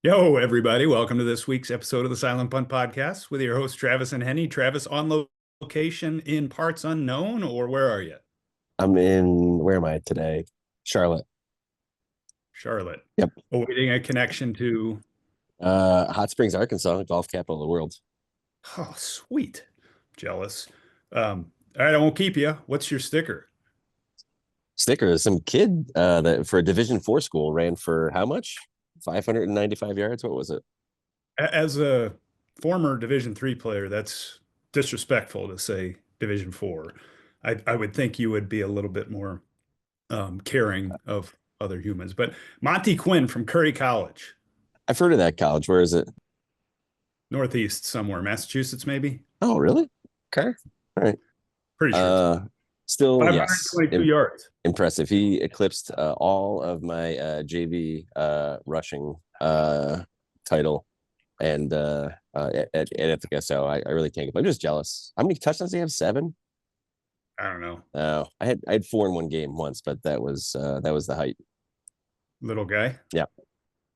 Yo, everybody. Welcome to this week's episode of the SilentPunt Podcast with your hosts, Travis and Henny. Travis, on location in parts unknown, or where are you? Where am I today? Charlotte. Charlotte. Yep. Awaiting a connection to... Hot Springs, Arkansas, golf capital of the world. Oh, sweet. Jealous. All right, I won't keep you. What's your sticker? Sticker is some kid that for a Division IV school ran for how much? 595 yards. What was it? As a former Division III player, that's disrespectful to say Division IV. I would think you would be a little bit more caring of other humans. But Monty Quinn from Curry College. I've heard of that college. Where is it? Northeast somewhere. Massachusetts, maybe? Oh, really? Okay. All right. Pretty sure. Still, 522 yards. Impressive. He eclipsed all of my JV rushing title and at Ithaca. So I really can't get. I'm just jealous. How many touchdowns do you have? 7? I don't know. Oh, I had 4 in one game once, but that was the height. Little guy. Yeah.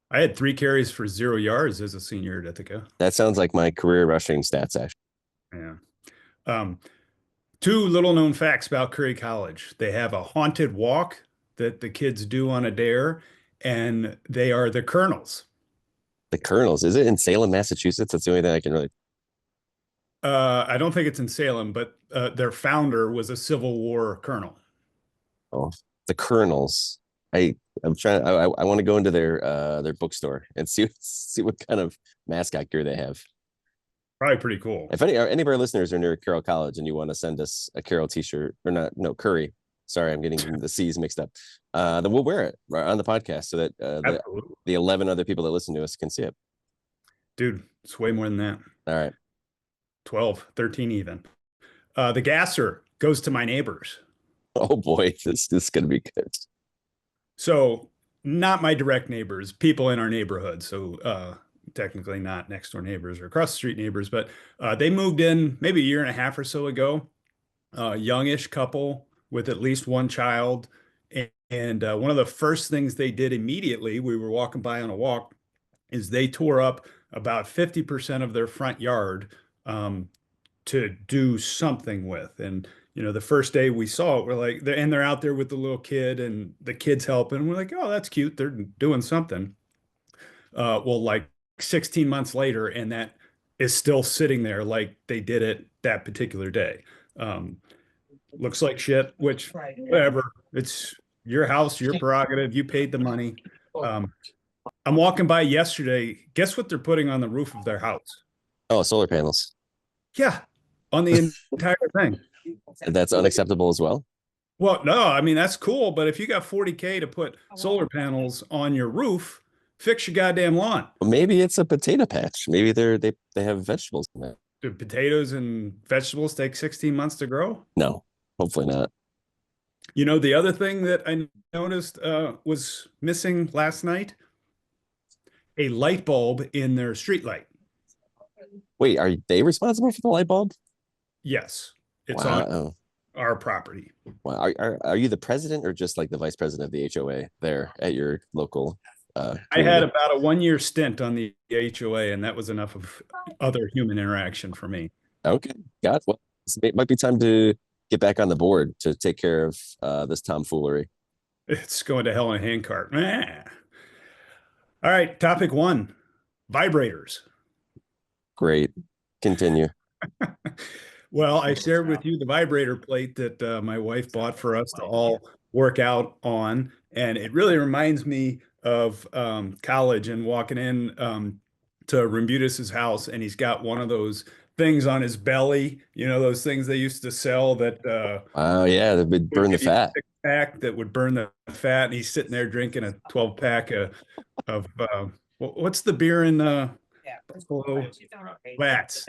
I had 3 carries for 0 yards as a senior at Ithaca. That sounds like my career rushing stats, actually. Yeah. 2 little known facts about Curry College. They have a haunted walk that the kids do on a dare, and they are the Colonels. The Colonels. Is it in Salem, Massachusetts? That's the only thing I can really... I don't think it's in Salem, but their founder was a Civil War colonel. Oh, the Colonels. I'm trying. I want to go into their bookstore and see what kind of mascot gear they have. Probably pretty cool. If any of our listeners are near Carroll College and you want to send us a Carroll t-shirt, or not, no, Curry. Sorry, I'm getting the C's mixed up. Then we'll wear it on the podcast so that the 11 other people that listen to us can see it. Dude, it's way more than that. All right. 12, 13 even. The gasser goes to my neighbors. Oh boy, this is going to be good. So not my direct neighbors, people in our neighborhood. So technically not next door neighbors or across the street neighbors, but they moved in maybe a year and a half or so ago. Youngish couple with at least one child. And one of the first things they did immediately, we were walking by on a walk, is they tore up about 50% of their front yard to do something with. And, you know, the first day we saw it, we're like, they're out there with the little kid and the kid's helping. We're like, oh, that's cute. They're doing something. Well, like 16 months later, and that is still sitting there like they did it that particular day. Looks like shit, which whatever. It's your house, your prerogative. You paid the money. I'm walking by yesterday. Guess what they're putting on the roof of their house? Oh, solar panels. Yeah, on the entire thing. That's unacceptable as well? Well, no, I mean, that's cool. But if you got $40K to put solar panels on your roof, fix your goddamn lawn. Well, maybe it's a potato patch. Maybe they have vegetables in there. Do potatoes and vegetables take 16 months to grow? No, hopefully not. You know, the other thing that I noticed was missing last night, a light bulb in their street light. Wait, are they responsible for the light bulb? Yes, it's on our property. Wow. Are you the president or just like the vice president of the HOA there at your local? I had about a 1-year stint on the HOA, and that was enough of other human interaction for me. Okay, got it. Well, it might be time to get back on the board to take care of this tomfoolery. It's going to hell in a handcart. All right, topic 1, vibrators. Great. Continue. Well, I shared with you the vibrator plate that my wife bought for us to all work out on, and it really reminds me of college and walking in to Rambutis's house, and he's got one of those things on his belly, you know, those things they used to sell that oh yeah, that would burn the fat. Pack that would burn the fat, and he's sitting there drinking a 12-pack of what's the beer in Buffalo? Flats.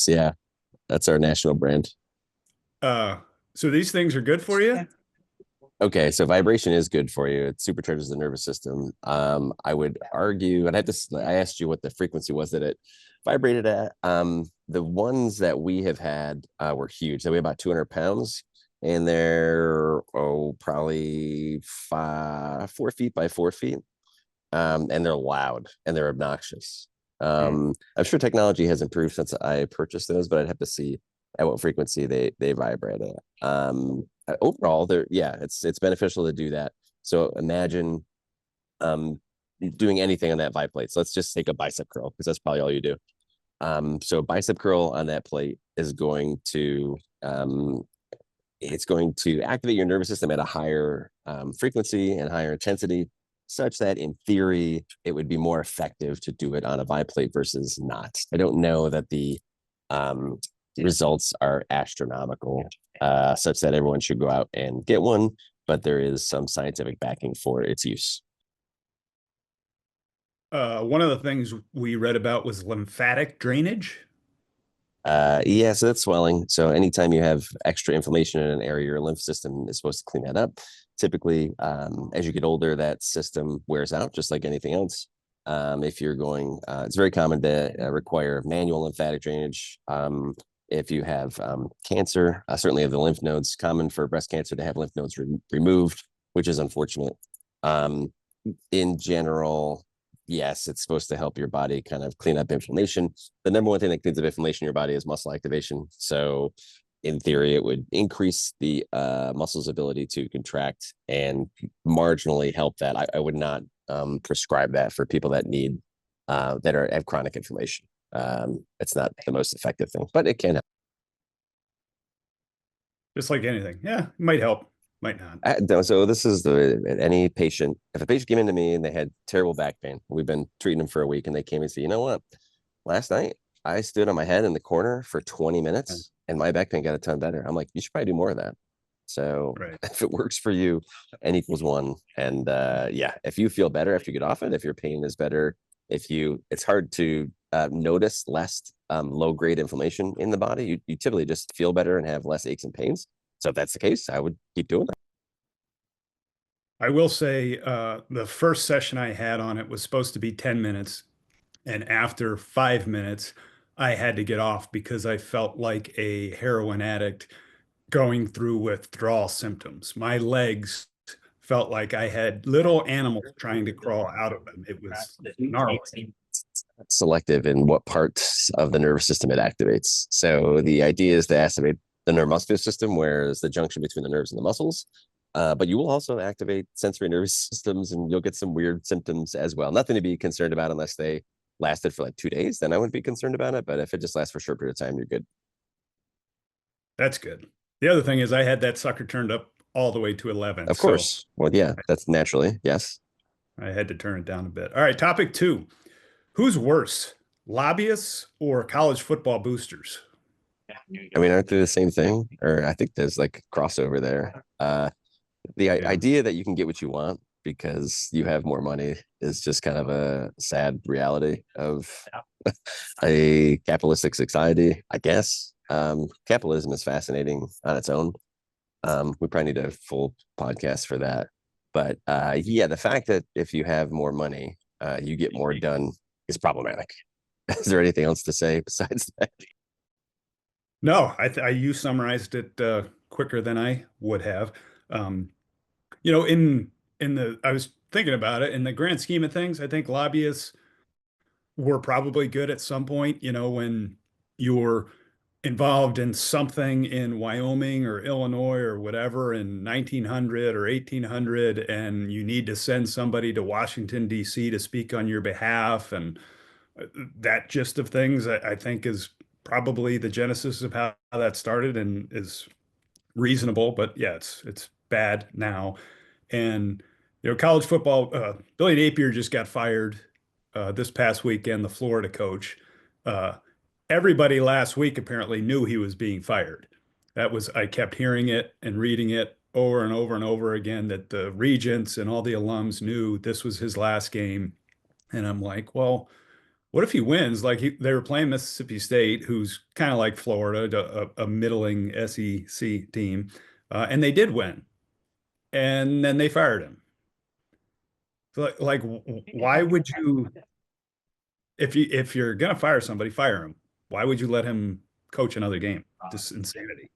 Yeah, that's our national brand. So these things are good for you? Okay, so vibration is good for you. It supercharges the nervous system. I would argue, and I asked you what the frequency was that it vibrated at. The ones that we have had were huge. They weigh about 200 pounds, and they're probably 4 feet by 4 feet, and they're loud and they're obnoxious. I'm sure technology has improved since I purchased those, but I'd have to see at what frequency they vibrate at. Overall, it's beneficial to do that. So imagine doing anything on that vibe plate. So let's just take a bicep curl because that's probably all you do. So bicep curl on that plate is going to it's going to activate your nervous system at a higher frequency and higher intensity, such that in theory it would be more effective to do it on a vibe plate versus not. I don't know that the results are astronomical, such that everyone should go out and get one, but there is some scientific backing for its use. One of the things we read about was lymphatic drainage. Yeah, so that's swelling. So anytime you have extra inflammation in an area, your lymph system is supposed to clean that up. Typically, as you get older, that system wears out, just like anything else. If you're going, it's very common to require manual lymphatic drainage. If you have cancer, certainly of the lymph nodes, common for breast cancer to have lymph nodes removed, which is unfortunate. In general, yes, it's supposed to help your body kind of clean up inflammation. The number one thing that cleans up inflammation in your body is muscle activation. So in theory, it would increase the muscle's ability to contract and marginally help that. I would not prescribe that for people that need have chronic inflammation. It's not the most effective thing, but it can help. Just like anything. Yeah, it might help, might not. So this is any patient. If a patient came into me and they had terrible back pain, we've been treating them for a week, and they came and say, you know what? Last night I stood on my head in the corner for 20 minutes and my back pain got a ton better. I'm like, you should probably do more of that. So if it works for you, N equals 1. And if you feel better after you get off it, if your pain is better, it's hard to notice less low grade inflammation in the body. You typically just feel better and have less aches and pains. So if that's the case, I would keep doing that. I will say the first session I had on it was supposed to be 10 minutes. And after 5 minutes, I had to get off because I felt like a heroin addict going through withdrawal symptoms. My legs felt like I had little animals trying to crawl out of them. It was gnarly. Selective in what parts of the nervous system it activates. So the idea is to activate the neuromuscular system, where is the junction between the nerves and the muscles. But you will also activate sensory nervous systems, and you'll get some weird symptoms as well. Nothing to be concerned about unless they lasted for like 2 days. Then I wouldn't be concerned about it. But if it just lasts for a short period of time, you're good. That's good. The other thing is I had that sucker turned up all the way to 11. Of course. So well, yeah, that's naturally. Yes. I had to turn it down a bit. All right. Topic 2. Who's worse, lobbyists or college football boosters? I mean, aren't they the same thing? Or I think there's like crossover there. The idea that you can get what you want because you have more money is just kind of a sad reality of a capitalistic society, I guess. Capitalism is fascinating on its own. We probably need a full podcast for that. But the fact that if you have more money, you get more done is problematic. Is there anything else to say besides that? No, you summarized it quicker than I would have. I was thinking about it in the grand scheme of things. I think lobbyists were probably good at some point. When you're involved in something in Wyoming or Illinois or whatever in 1900 or 1800, and you need to send somebody to Washington, D.C. to speak on your behalf, and that gist of things, I think, is probably the genesis of how that started and is reasonable. But yeah, it's bad now. And college football, Billy Napier just got fired this past weekend, the Florida coach. Everybody last week apparently knew he was being fired. I kept hearing it and reading it over and over and over again, that the regents and all the alums knew this was his last game. And I'm like, well, what if he wins? Like they were playing Mississippi State, who's kind of like Florida, a middling SEC team, and they did win. And then they fired him. Like, why would you, if you're gonna fire somebody, fire him? Why would you let him coach another game? This insanity.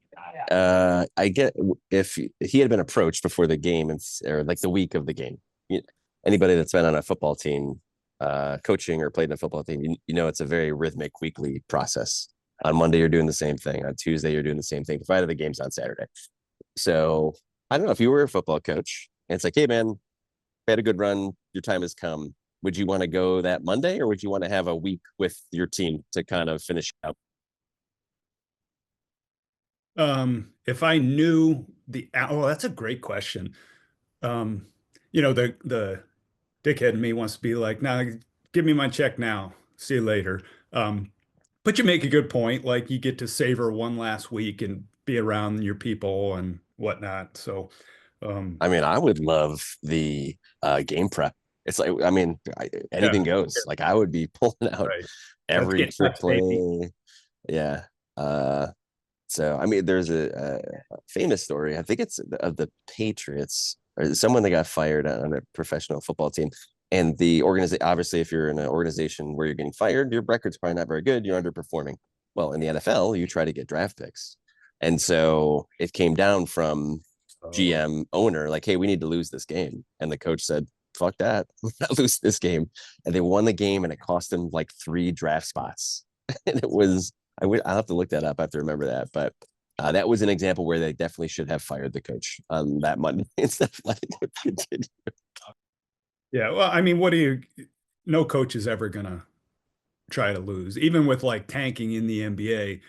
I get if he had been approached before the game or like the week of the game. Anybody that's been on a football team, coaching or played in a football team, you know it's a very rhythmic weekly process. On Monday, you're doing the same thing. On Tuesday, you're doing the same thing, provided the game's on Saturday. So I don't know if you were a football coach and it's like, hey man, had a good run, your time has come. Would you want to go that Monday, or would you want to have a week with your team to kind of finish out? If I knew that's a great question. Um, the dickhead in me wants to be like, nah, give me my check now. See you later. Um, but you make a good point. Like you get to savor one last week and be around your people and whatnot. So, um, I mean, I would love the game prep. It's like, I mean, yeah, anything goes. Like I would be pulling out right. Let's every get trick nuts, baby. play. Yeah. So I mean, there's a famous story. I think it's of the Patriots or someone that got fired on a professional football team. And the organization, obviously, if you're in an organization where you're getting fired, your record's probably not very good. You're underperforming. Well, in the NFL, you try to get draft picks. And so it came down from Oh, GM owner, like, hey, we need to lose this game. And the coach said, fuck that. We're not lose this game. And they won the game and it cost them like 3 draft spots. And it was, I'll have to look that up. I have to remember that. But that was an example where they definitely should have fired the coach on that Monday instead of letting it continue. yeah. Well, I mean, no coach is ever gonna try to lose. Even with like tanking in the NBA,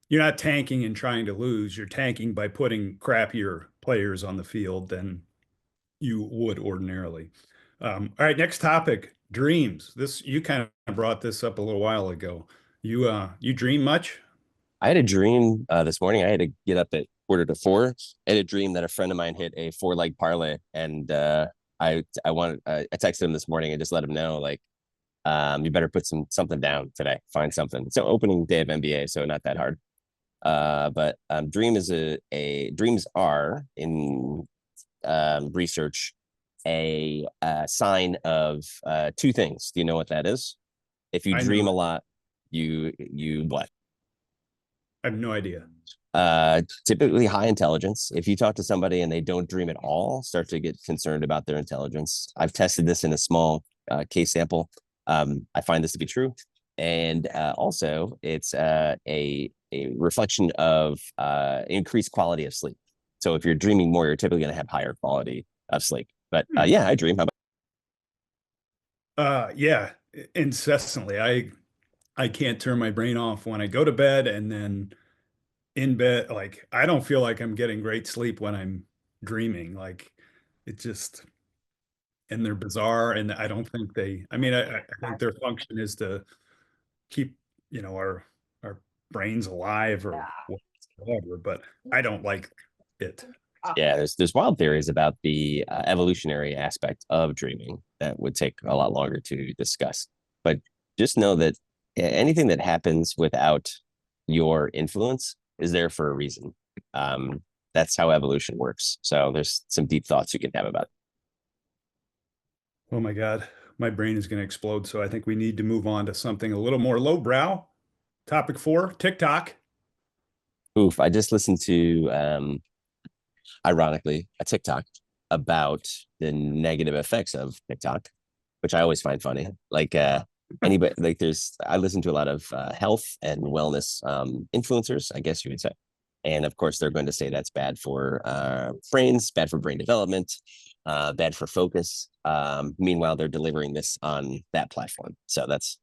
you're not tanking and trying to lose. You're tanking by putting crappier players on the field than you would ordinarily. All right, next topic, dreams. This you kind of brought this up a little while ago. You dream much? I had a dream this morning. I had to get up at 3:45. I had a dream that a friend of mine hit a 4-leg parlay, and I texted him this morning and just let him know like, you better put something down today. Find something. It's an opening day of NBA, so not that hard. But dreams are in research a sign of 2 things. Do you know what that is? If you I dream know. a lot, you what? I have no idea. Typically high intelligence. If you talk to somebody and they don't dream at all, start to get concerned about their intelligence. I've tested this in a small case sample. I find this to be true, and also it's a reflection of increased quality of sleep. So if you're dreaming more, you're typically going to have higher quality of sleep. But Hmm. yeah, I dream. How about Yeah, incessantly. I can't turn my brain off when I go to bed and then in bed. Like I don't feel like I'm getting great sleep when I'm dreaming. Like it just and they're bizarre and I don't think I mean I think their function is to keep, our brains alive or whatever, but I don't like it. yeah, there's wild theories about the evolutionary aspect of dreaming that would take a lot longer to discuss. But just know that anything that happens without your influence is there for a reason. That's how evolution works. So there's some deep thoughts you can have about it. Oh my God, my brain is going to explode. So I think we need to move on to something a little more lowbrow. Topic 4, TikTok. Oof, I just listened to ironically a TikTok about the negative effects of TikTok, which I always find funny. Like anybody, like I listen to a lot of health and wellness influencers, I guess you would say. And of course, they're going to say that's bad for brains, bad for brain development, bad for focus. Meanwhile, they're delivering this on that platform. So that's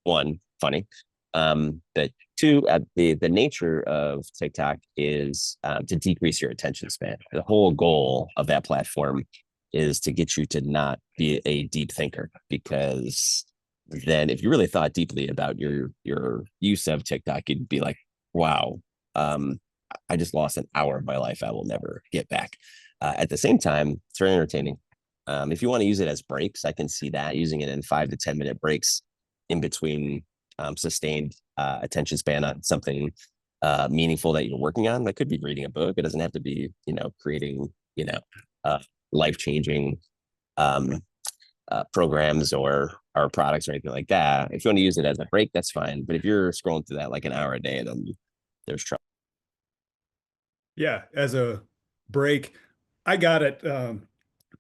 one, funny. But 2, the nature of TikTok is to decrease your attention span. The whole goal of that platform is to get you to not be a deep thinker, because then if you really thought deeply about your use of TikTok, you'd be like, wow, I just lost an hour of my life I will never get back. At the same time, it's very entertaining. If you want to use it as breaks, I can see that using it in 5 to 10 minute breaks in between sustained attention span on something meaningful that you're working on. That could be reading a book. It doesn't have to be, creating, uh, life-changing um, programs or products or anything like that. If you want to use it as a break, that's fine. But if you're scrolling through that like an hour a day, then there's trouble. Yeah, as a break, I got it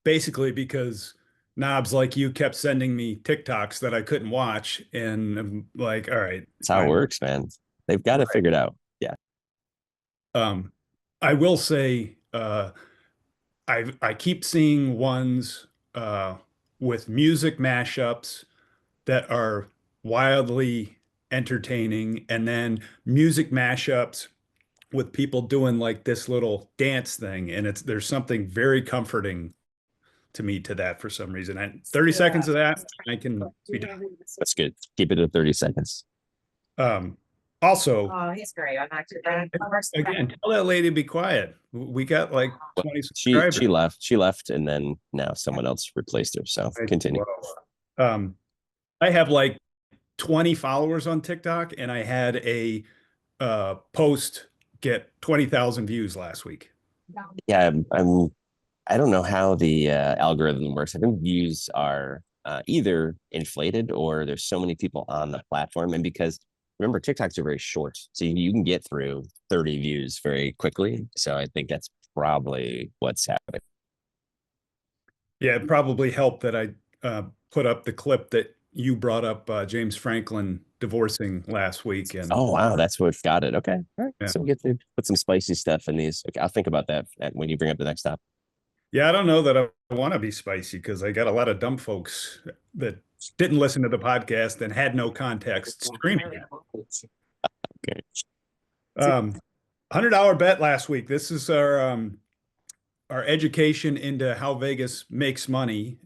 basically because knobs like you kept sending me TikToks that I couldn't watch, and I'm like, all right, That's how it I'm works, man. They've got it right. figured out. Yeah. Um, I will say, I keep seeing ones uh, with music mashups that are wildly entertaining, and then music mashups with people doing like this little dance thing, and there's something very comforting to me to that for some reason. And 30 seconds of that, I can be done. That's good. Keep it at 30 seconds. Um, Also, Oh, he's great. I'm actually again, tell that lady to be quiet. We got like 20 She subscribers. she left and then now someone else replaced her. So Right. continue. Um, I have like 20 followers on TikTok, and I had a post get 20,000 views last week. Yeah, I don't know how the algorithm works. I think views are either inflated or there's so many people on the platform. And because remember, TikToks are very short, so you can get through 30 views very quickly. So I think that's probably what's happening. Yeah, it probably helped that I put up the clip that you brought up James Franklin divorcing last week. And Oh wow, that's what got it. Okay, all right. yeah. So we get to put some spicy stuff in these. Okay, I'll think about that when you bring up the next topic. Yeah, I don't know that I want to be spicy because I got a lot of dumb folks that didn't listen to the podcast and had no context screaming. Okay. $100 bet last week. This is our education into how Vegas makes money.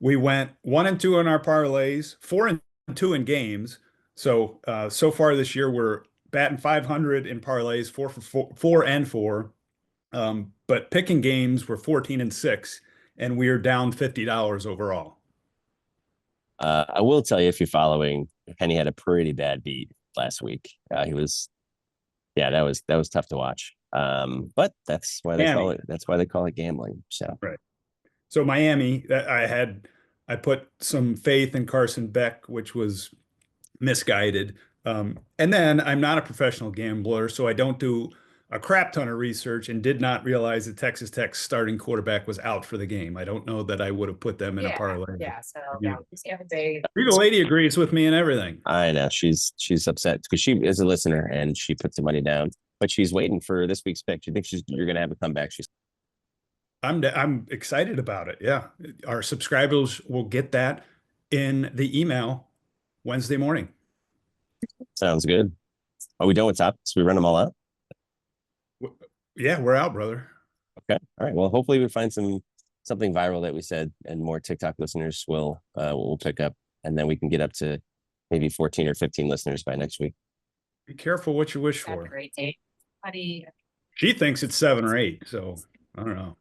We went 1 and 2 in our parlays, 4 and 2 in games. So so far this year we're batting 500 in parlays, 4 and 4. But picking games we're 14 and 6, and we are down $50 overall. I will tell you if you're following, Penny had a pretty bad beat last week. He was, yeah, that was tough to watch. But that's why they call it gambling. So right. So Miami, I put some faith in Carson Beck, which was misguided. And then I'm not a professional gambler, so I don't do a crap ton of research and did not realize that Texas Tech's starting quarterback was out for the game. I don't know that I would have put them in a parlay. Yeah. So the lady agrees with me and everything. I know she's upset because she is a listener and she put some money down, but she's waiting for this week's pick. She thinks you're going to have a comeback. I'm excited about it. Yeah, our subscribers will get that in the email Wednesday morning. Sounds good. Are we done with topics? We run them all out? Yeah, we're out, brother. Okay. All right. Well, hopefully we find something viral that we said and more TikTok listeners will pick up, and then we can get up to maybe 14 or 15 listeners by next week. Be careful what you wish for. Great date, buddy. She thinks it's 7 or 8, so I don't know.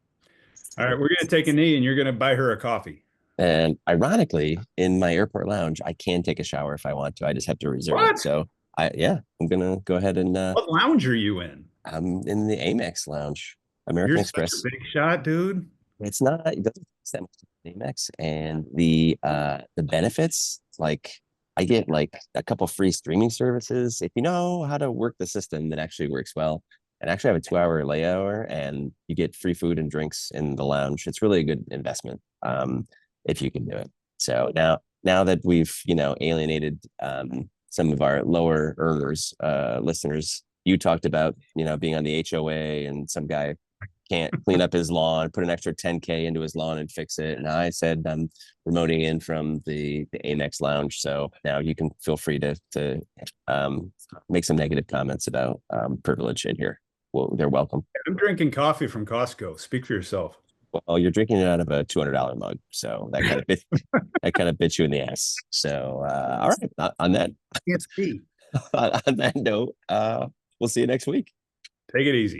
All right, we're gonna take a knee, and you're gonna buy her a coffee. And ironically, in my airport lounge, I can take a shower if I want to. I just have to reserve it. So I'm gonna go ahead and. What lounge are you in? I'm in the Amex lounge, American You're Express. Such a big shot, dude. It's not. It doesn't cost that much Amex, and the benefits, like I get like a couple free streaming services. If you know how to work the system, it actually works well. And actually have a 2-hour layover and you get free food and drinks in the lounge. It's really a good investment if you can do it. So now that we've, alienated some of our lower earners, listeners, you talked about, being on the HOA and some guy can't clean up his lawn, put an extra 10K into his lawn and fix it. And I said, I'm remoting in from the Amex lounge. So now you can feel free to make some negative comments about privilege in here. Well, they're welcome. I'm drinking coffee from Costco. Speak for yourself. Well, you're drinking it out of a $200 mug, so that kind of bit you in the ass. So, all right. On that, Can't speak. on that note, we'll see you next week. Take it easy.